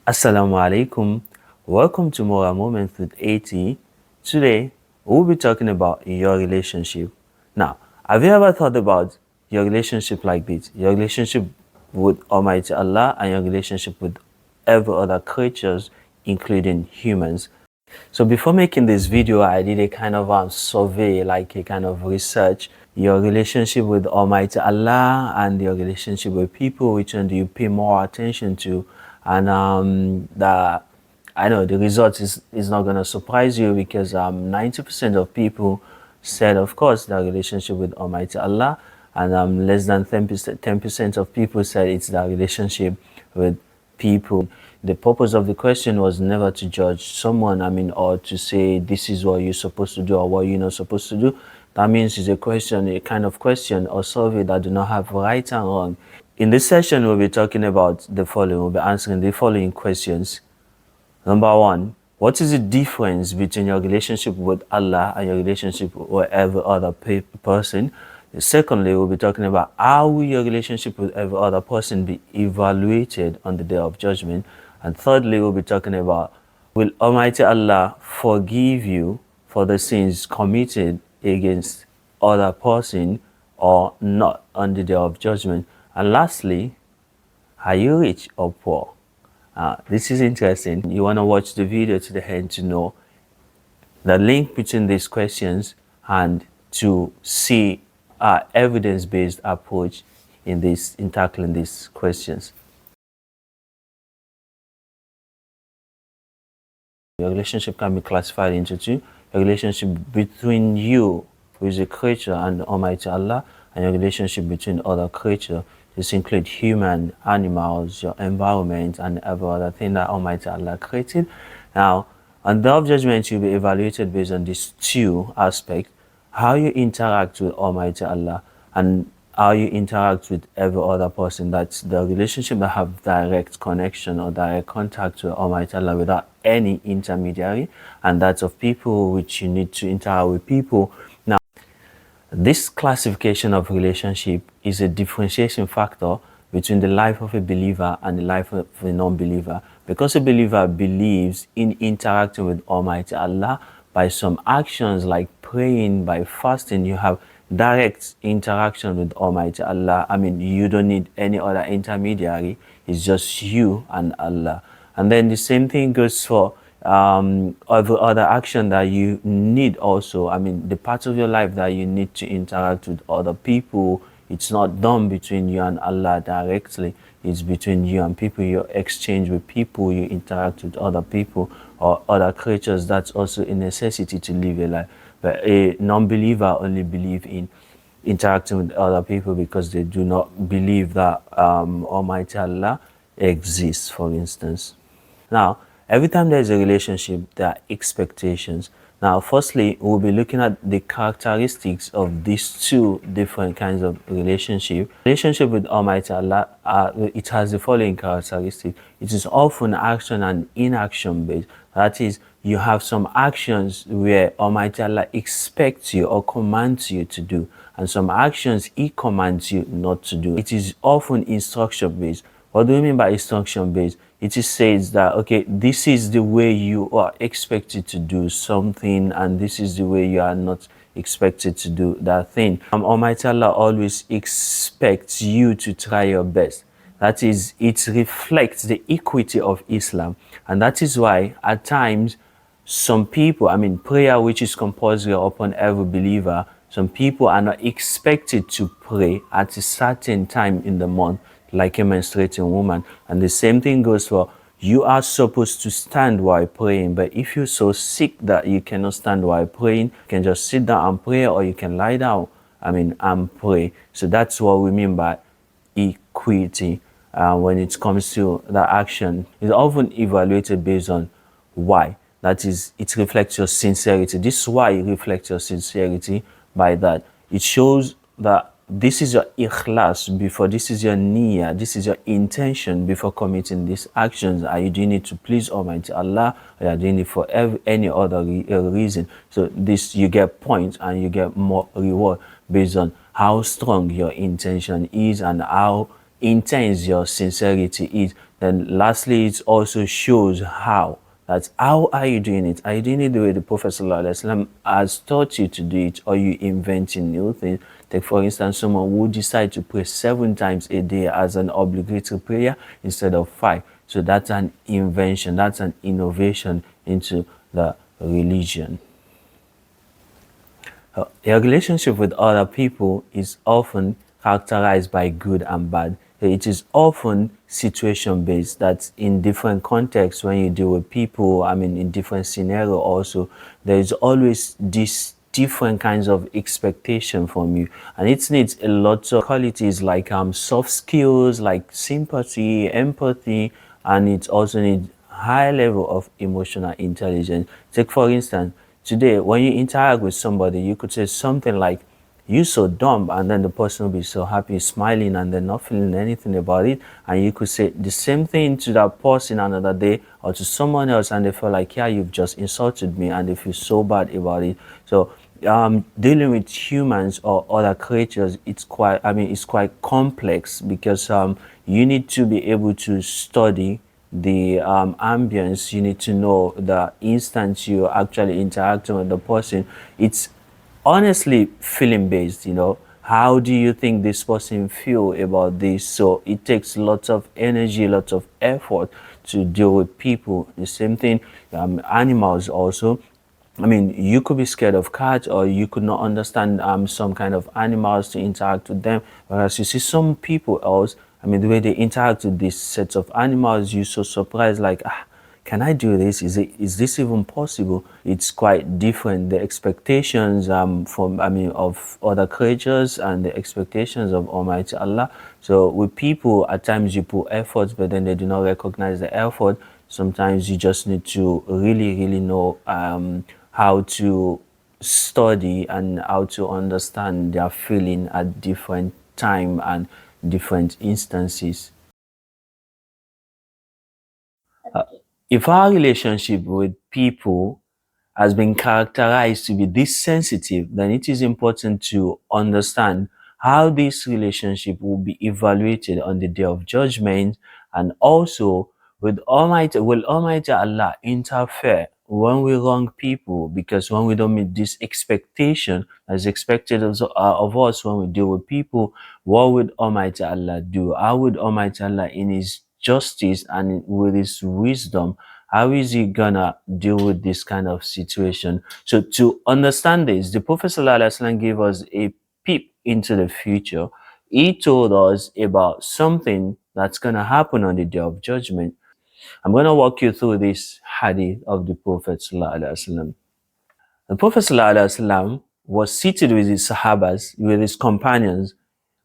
Assalamu alaikum. Welcome to Moral Moments with AT. Today, we'll be talking about your relationship. Now, have you ever thought about your relationship like this? Your relationship with Almighty Allah and your relationship with every other creatures, including humans. So before making this video, I did a kind of survey, like a kind of research. Your relationship with Almighty Allah and your relationship with people, which one do you pay more attention to? And I know the result is not gonna surprise you because 90% of people said, of course, their relationship with Almighty Allah, and less than 10% of people said it's their relationship with people. The purpose of the question was never to judge someone, or to say this is what you're supposed to do or what you're not supposed to do. That means it's a kind of question or survey that do not have right and wrong. In this session, we'll be talking about the following. We'll be answering the following questions. Number one, what is the difference between your relationship with Allah and your relationship with every other person? Secondly, we'll be talking about how will your relationship with every other person be evaluated on the Day of Judgment. And thirdly, we'll be talking about, will Almighty Allah forgive you for the sins committed against other person or not on the Day of Judgment? And lastly, are you rich or poor? This is interesting. You want to watch the video to the end to know the link between these questions and to see our evidence-based approach in tackling these questions. Your relationship can be classified into two: a relationship between you, who is a creature, and Almighty Allah, and your relationship between other creatures. This includes human, animals, your environment, and every other thing that Almighty Allah created. Now, on the Day of Judgment, you'll be evaluated based on these two aspects: how you interact with Almighty Allah and how you interact with every other person. That's the relationship that have direct connection or direct contact with Almighty Allah without any intermediary, and that's of people which you need to interact with people. Now, this classification of relationship is a differentiation factor between the life of a believer and the life of a non-believer, because a believer believes in interacting with Almighty Allah by some actions like praying, by fasting. You have direct interaction with Almighty Allah. You don't need any other intermediary. It's just you and Allah. And then the same thing goes for every other action that you need also. The parts of your life that you need to interact with other people, it's not done between you and Allah directly. It's between you and people. You exchange with people, you interact with other people or other creatures. That's also a necessity to live a life. But a non-believer only believe in interacting with other people because they do not believe that Almighty Allah exists, for instance. Now, every time there's a relationship, there are expectations. Now, firstly, we'll be looking at the characteristics of these two different kinds of relationship. Relationship with Almighty Allah, it has the following characteristic. It is often action and inaction based. That is, you have some actions where Almighty Allah expects you or commands you to do, and some actions He commands you not to do. It is often instruction based. What do we mean by instruction based? It says that, okay, this is the way you are expected to do something, and this is the way you are not expected to do that thing. Almighty Allah always expects you to try your best. That is, it reflects the equity of Islam. And that is why at times some people, prayer, which is compulsory upon every believer, some people are not expected to pray at a certain time in the month, like a menstruating woman. And the same thing goes for, you are supposed to stand while praying, but if you're so sick that you cannot stand while praying, you can just sit down and pray, or you can lie down and pray. So that's what we mean by equity. When it comes to the action, it's often evaluated based on why. That is, it reflects your sincerity. This is why it reflects your sincerity. By that, it shows that this is your ikhlas before, this is your niyyah, this is your intention before committing these actions. Are you doing it to please Almighty Allah, or are you doing it for any other reason? So this, you get points and you get more reward based on how strong your intention is and how intense your sincerity is. Then lastly, it also shows how are you doing it? Are you doing it the way the Prophet ﷺ has taught you to do it, or you inventing new things? Take for instance, someone who decide to pray 7 times a day as an obligatory prayer instead of 5. So that's an invention, that's an innovation into the religion. Your relationship with other people is often characterized by good and bad. It is often situation based. That in different contexts, when you deal with people, I mean, in different scenario also, there is always this different kinds of expectation from you, and it needs a lot of qualities like soft skills, like sympathy, empathy, and it also needs high level of emotional intelligence. Take for instance, today when you interact with somebody, you could say something like, "You so dumb," and then the person will be so happy, smiling, and then not feeling anything about it. And you could say the same thing to that person another day or to someone else, and they feel like, "Yeah, you've just insulted me," and they feel so bad about it. So dealing with humans or other creatures, it's quite complex, because you need to be able to study the ambience. You need to know the instant you're actually interacting with the person. It's honestly feeling based. How do you think this person feel about this? So it takes lots of energy, lots of effort to deal with people. The same thing, animals also. I mean, you could be scared of cats, or you could not understand some kind of animals to interact with them. Whereas you see some people else, I mean, the way they interact with these sets of animals, you're so surprised, like, can I do this? Is this even possible? It's quite different. The expectations from I mean of other creatures and the expectations of Almighty Allah. So with people, at times you put efforts, but then they do not recognize the effort. Sometimes you just need to really, really know how to study and how to understand their feeling at different time and different instances. If our relationship with people has been characterized to be this sensitive, then it is important to understand how this relationship will be evaluated on the day of judgment, and also will Almighty Allah interfere when we wrong people, because when we don't meet this expectation as expected of us when we deal with people, what would Almighty Allah do? How would Almighty Allah in His justice and with His wisdom, how is He gonna deal with this kind of situation? So to understand this, the Prophet ﷺ gave us a peep into the future. He told us about something that's gonna happen on the day of judgment. I'm gonna walk you through this hadith of the Prophet ﷺ. The Prophet ﷺ was seated with his Sahabas, with his companions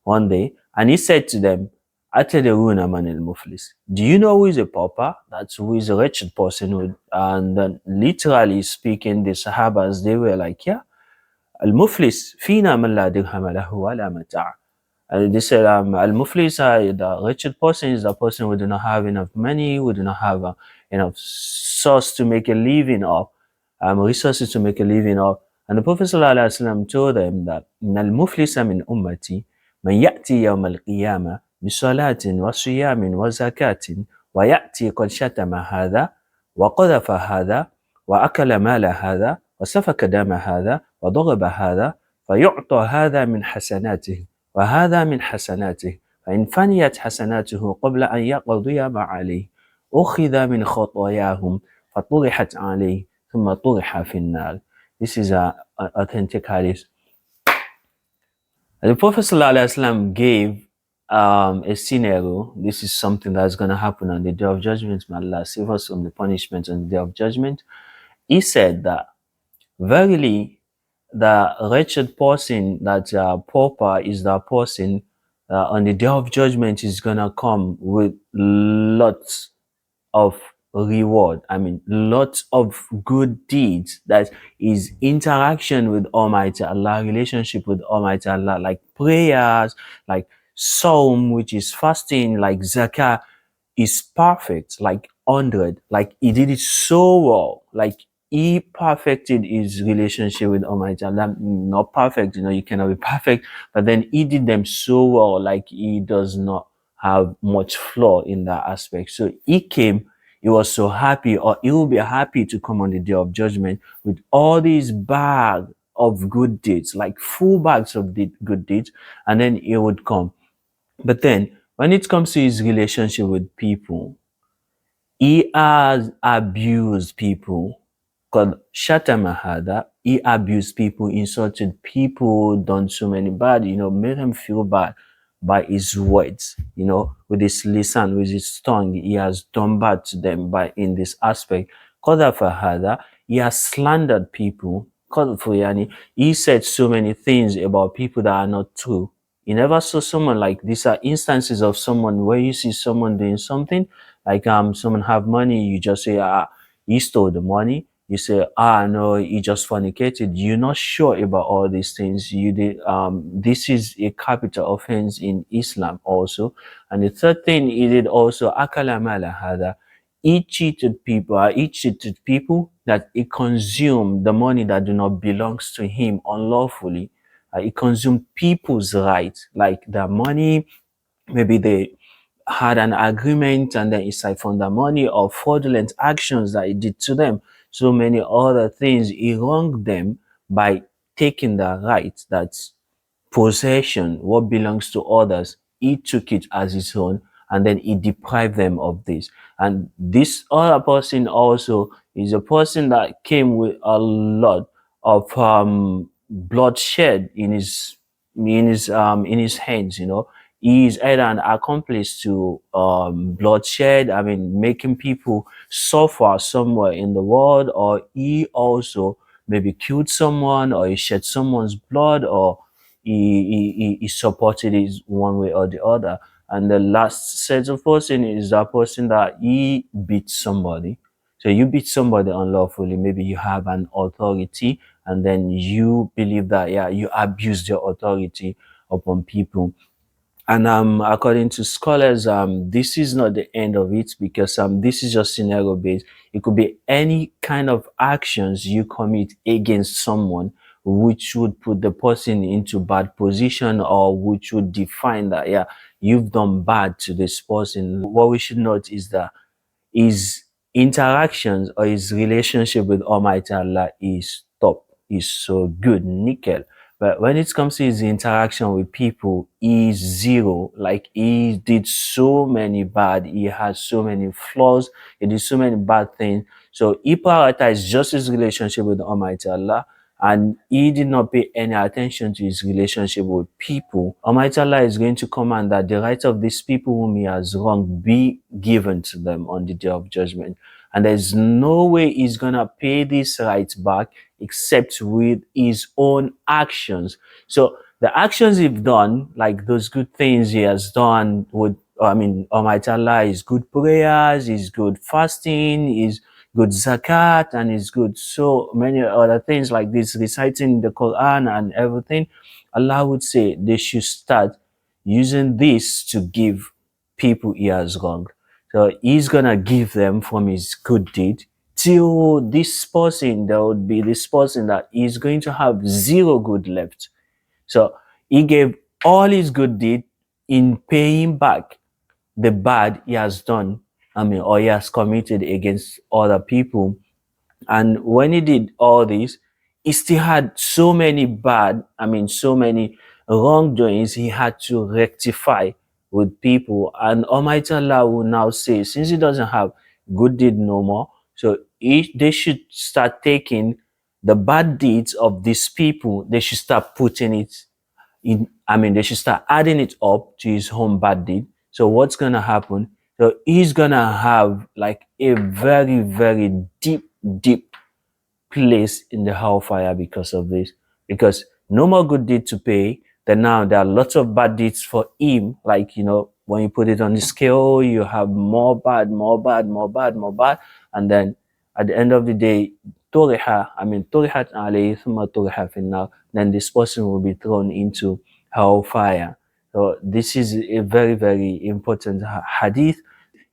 one day, and he said to them, "Atadaruna man al-muflis." Do you know who is a pauper? That's who is a wretched person. And then literally speaking, the Sahabas, they were like, "Yeah, al-muflis, fina man la dirham lahu wa la mata'." And they said, Al-Muflis, the wretched person is the person who do not have enough money, who do not have enough source to make a living of, resources to make a living of. And the Prophet ﷺ told them that, إن المفلس من أمتي من يأتي يوم القيامة بصلاة وصيام وزكاة ويأتي قد شتم هذا وقذف هذا وأكل مال هذا وسفك دم هذا وضرب هذا فيعطى هذا من حسناته وهذا من حسناته فإن فنيت حسناته قبل أن يقضي ما عليه أخذ من خطاياهم فطرحت عليه ثم طرح في النار. This is a authentic hadith. The Prophet ﷺ gave a scenario. This is something that's going to happen on the day of judgment. May Allah save us from the punishment on the day of judgment. He said that, verily, the wretched person, that pauper is the person on the day of judgment is gonna come with lots of reward. I mean, lots of good deeds. That is interaction with Almighty Allah, relationship with Almighty Allah, like prayers, like Psalm, which is fasting, like Zakah, is perfect, like 100. Like he did it so well. Like he perfected his relationship with Almighty Allah. Not perfect, you cannot be perfect, but then he did them so well, like he does not have much flaw in that aspect. So he came, he was so happy, or he will be happy to come on the day of judgment with all these bag of good deeds, like full bags of good deeds, and then he would come. But then when it comes to his relationship with people, he has abused people. Called Shatamahada, he abused people, insulted people, done so many bad, made them feel bad by his words, with his lisan, with his tongue. He has done bad to them by in this aspect. Qadha Fahada, he has slandered people. Qadha Fuyani, he said so many things about people that are not true. You never saw someone like these are instances of someone where you see someone doing something like someone have money, you just say he stole the money. You say no, he just fornicated. You're not sure about all these things. You did this is a capital offense in Islam also. And the third thing he did also akala mala hada. He cheated people that he consumed the money that do not belongs to him unlawfully. He consumed people's rights, like their money. Maybe they had an agreement and then he siphoned the money, or fraudulent actions that he did to them. So many other things. He wronged them by taking the right, that's possession, what belongs to others. He took it as his own, and then he deprived them of this. And this other person also is a person that came with a lot of bloodshed in his hands. He is either an accomplice to bloodshed, I mean, making people suffer somewhere in the world, or he also maybe killed someone, or he shed someone's blood, or he supported it one way or the other. And the last set of person is that person that he beat somebody. So you beat somebody unlawfully. Maybe you have an authority, and then you believe that you abuse your authority upon people. And according to scholars, this is not the end of it, because this is just scenario based. It could be any kind of actions you commit against someone, which would put the person into bad position, or which would define that you've done bad to this person. What we should note is that his interactions or his relationship with Almighty Allah is top, is so good, nickel. But when it comes to his interaction with people, he's zero. Like, he did so many bad, he has so many flaws, he did so many bad things. So he prioritized just his relationship with Almighty Allah, and he did not pay any attention to his relationship with people. Almighty Allah is going to command that the rights of these people whom he has wronged be given to them on the day of judgment. And there's no way he's gonna pay these rights back except with his own actions. So the actions he's done, like those good things he has done with, I mean, Almighty Allah, is good prayers, is good fasting, is good zakat, and is good so many other things like this, reciting the Quran and everything. Allah would say they should start using this to give people he has wronged. So he's gonna give them from his good deed till this person, there would be this person that is going to have zero good left. So he gave all his good deed in paying back the bad he has done, I mean, or he has committed against other people. And when he did all this, he still had so many bad, I mean, so many wrongdoings he had to rectify with people. And Almighty Allah will now say, since he doesn't have good deed no more, so they should start taking the bad deeds of these people, they should start putting it in, I mean, they should start adding it up to his own bad deed. So what's gonna happen? So he's gonna have like a very, very deep, deep place in the hellfire because of this. Because no more good deed to pay. Then now there are lots of bad deeds for him. Like, when you put it on the scale, you have more bad, more bad, more bad, more bad. And then at the end of the day, turihat alayhi thumma turiha finnar, then this person will be thrown into hellfire. So this is a very, very important hadith.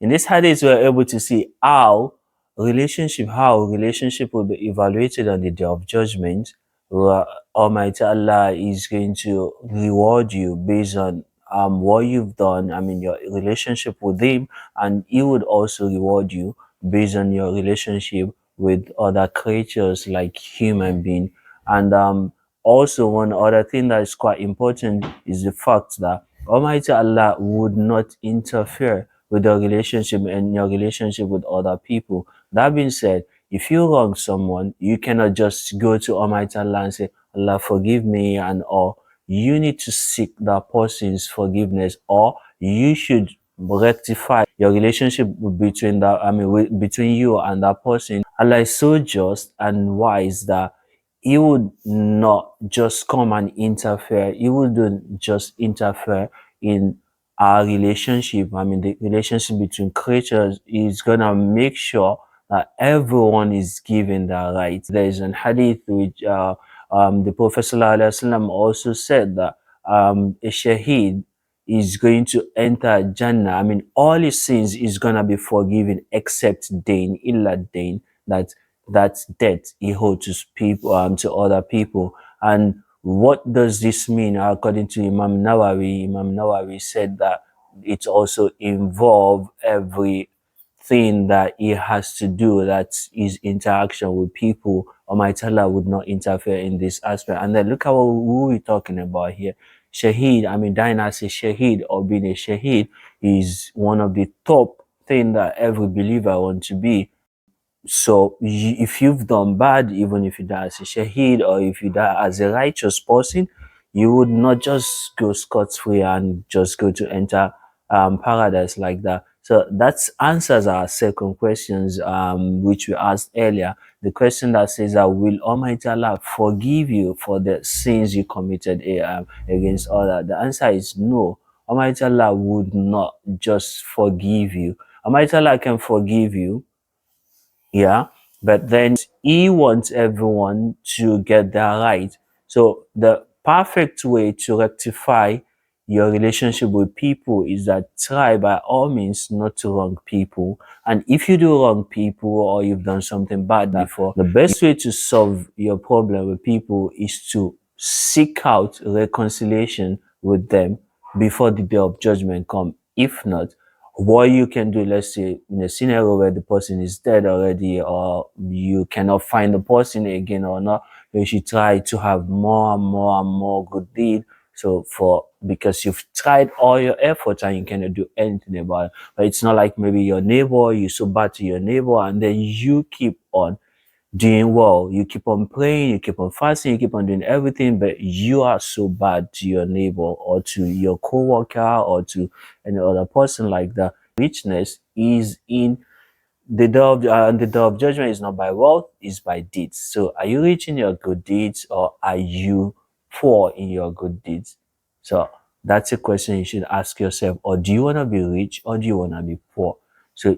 In this hadith, we are able to see how relationship will be evaluated on the day of judgment, where Almighty Allah is going to reward you based on what you've done, I mean, your relationship with him, and he would also reward you based on your relationship with other creatures like human being. And also, one other thing that is quite important is the fact that Almighty Allah would not interfere with the relationship and your relationship with other people. That being said, if you wrong someone, you cannot just go to Almighty Allah and say, Allah forgive me and all. You need to seek that person's forgiveness, or you should rectify your relationship between that, I mean, between you and that person. Allah is so just and wise that he would not just come and interfere. He wouldn't just interfere in our relationship. I mean, the relationship between creatures is gonna make sure that everyone is given that right. There is an hadith which the Prophet ﷺ also said that a shaheed is going to enter Jannah. I mean, all his sins is gonna be forgiven except dain, illa dain, that debt he owed to people, to other people. And what does this mean? According to Imam Nawawi said that it also involve everything that he has to do, that is interaction with people. Almighty Allah would not interfere in this aspect. And then look at who we're talking about here. Shaheed, I mean, dying as a shaheed or being a shaheed is one of the top thing that every believer wants to be. So if you've done bad, even if you die as a shaheed or if you die as a righteous person, you would not just go scot-free and just go to enter paradise like that. So that answers our second questions, which we asked earlier. The question that says that will Almighty Allah forgive you for the sins you committed against others? The answer is no. Almighty Allah would not just forgive you. Almighty Allah can forgive you, yeah, but then he wants everyone to get that right. So the perfect way to rectify your relationship with people is that try by all means not to wrong people. And if you do wrong people or you've done something bad before, the best way to solve your problem with people is to seek out reconciliation with them before the day of judgment come. If not, what you can do, let's say in a scenario where the person is dead already, or you cannot find the person again or not, you should try to have more and more and more good deed. So because you've tried all your efforts and you cannot do anything about it. But it's not like maybe your neighbor, you're so bad to your neighbor and then you keep on doing well. You keep on praying, you keep on fasting, you keep on doing everything, but you are so bad to your neighbor or to your co-worker or to any other person like that. Richness is in the day of judgment is not by wealth, it's by deeds. So are you rich in your good deeds or are you poor in your good deeds? So that's a question you should ask yourself. Or do you want to be rich or do you want to be poor? So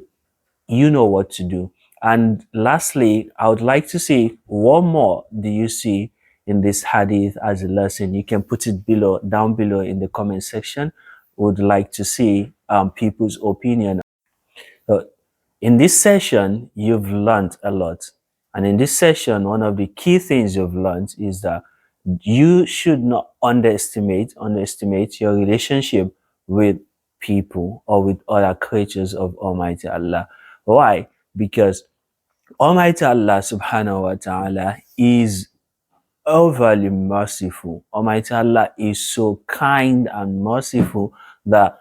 you know what to do. And lastly, I would like to see what more do you see in this hadith as a lesson. You can put it down below in the comment section. Would like to see people's opinion. So in this session, you've learned a lot. And in this session, one of the key things you've learned is that you should not underestimate your relationship with people or with other creatures of Almighty Allah. Why? Because Almighty Allah subhanahu wa ta'ala is overly merciful. Almighty Allah is so kind and merciful that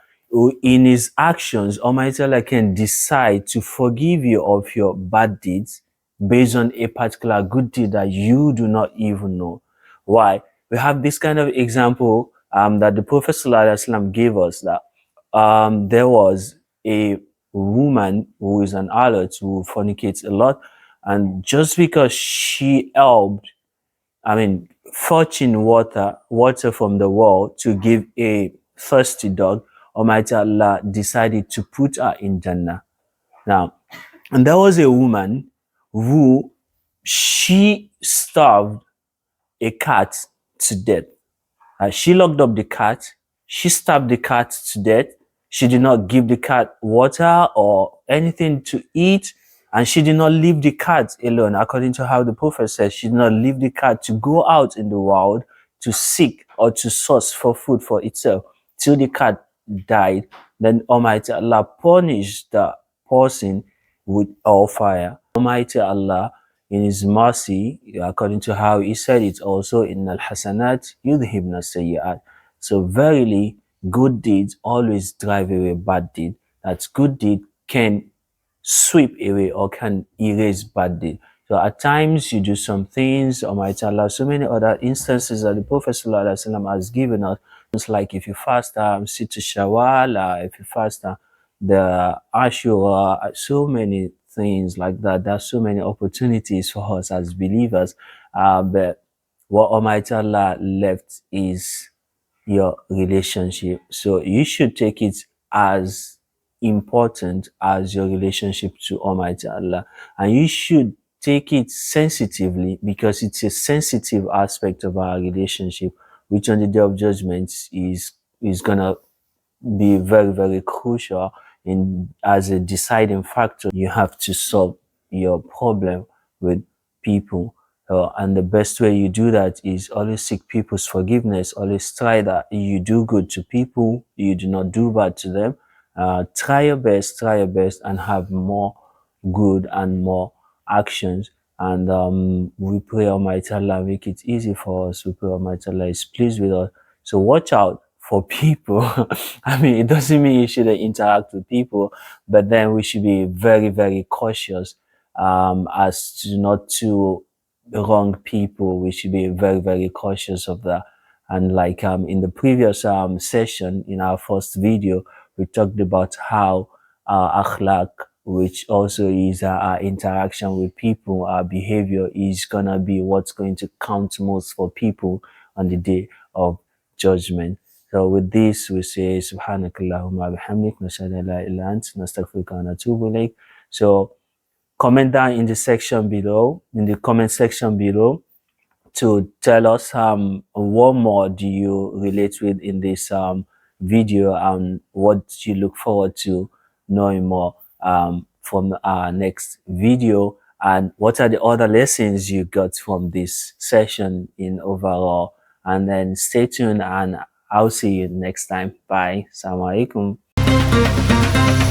in his actions, Almighty Allah can decide to forgive you of your bad deeds based on a particular good deed that you do not even know. Why? We have this kind of example that the Prophet ﷺ gave us, that there was a woman who is an harlot who fornicates a lot, and just because she helped, I mean, fetching water from the well to give a thirsty dog, Almighty Allah decided to put her in Jannah. Now, and there was a woman who she starved a cat to death. She locked up the cat. She stabbed the cat to death. She did not give the cat water or anything to eat. And she did not leave the cat alone. According to how the Prophet says, she did not leave the cat to go out in the world to seek or to source for food for itself. till the cat died, then Almighty Allah punished the person with fire. Almighty Allah, in His mercy, according to how He said it also in Al-Hasanat, yudhibna sayyi'at. So verily, good deeds always drive away bad deed. That good deed can sweep away or can erase bad deed. So at times you do some things, Almighty Allah, so many other instances that the Prophet ﷺ has given us. It's like if you fast sit to Shawwal, if you fast the Ashura, so many things like that. There's so many opportunities for us as believers. But what Almighty Allah left is your relationship. So you should take it as important as your relationship to Almighty Allah. And you should take it sensitively because it's a sensitive aspect of our relationship, which on the day of judgment is gonna be very, very crucial in as a deciding factor. You have to solve your problem with people. And the best way you do that is always seek people's forgiveness. Always try that you do good to people, you do not do bad to them. Try your best, and have more good and more actions. And we pray Almighty Allah make it easy for us. We pray Almighty Allah is pleased with us. So watch out for people. I mean, it doesn't mean you shouldn't interact with people, but then we should be very, very cautious as to not to wrong people. We should be very, very cautious of that. And like in the previous session, in our first video, we talked about how akhlaq, which also is our interaction with people, our behavior is gonna be what's going to count most for people on the day of judgment. So with this, we say Subhanakallahumma bihamdik, nashhadu an la ilaha illa anta, nastaghfiruka wa natubu ilayk. So comment down in the section below, in the comment section below, to tell us what more do you relate with in this video and what you look forward to knowing more from our next video, and what are the other lessons you got from this session in overall. And then stay tuned and I'll see you next time. Bye. Assalamu alaikum.